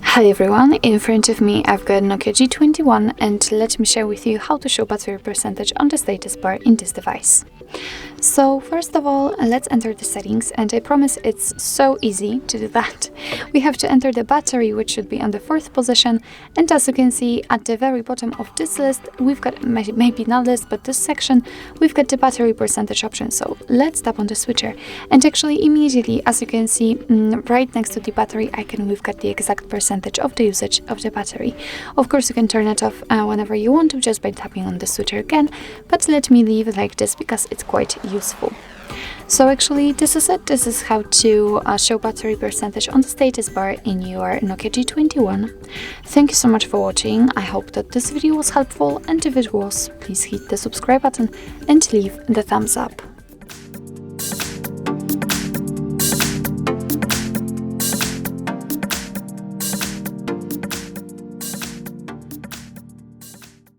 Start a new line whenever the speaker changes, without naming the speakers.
Hi everyone, in front of me I've got NOKIA G21 and let me share with you how to show battery percentage on the status bar in this device. So first of all, let's enter the settings, and I promise it's so easy to do that. We have to enter the battery, which should be on the 4th position, and as you can see at the very bottom of this list, we've got, maybe not list, but this section, we've got the battery percentage option. So let's tap on the switcher, and actually immediately, as you can see, right next to the battery icon, we've got the exact percentage of the usage of the battery. Of course, you can turn it off whenever you want to just by tapping on the switcher again, but let me leave it like this because it's quite useful. So actually this is it. This is how to show battery percentage on the status bar in your NOKIA G21. Thank you so much for watching. I hope that this video was helpful, and if it was, please hit the subscribe button and leave the thumbs up.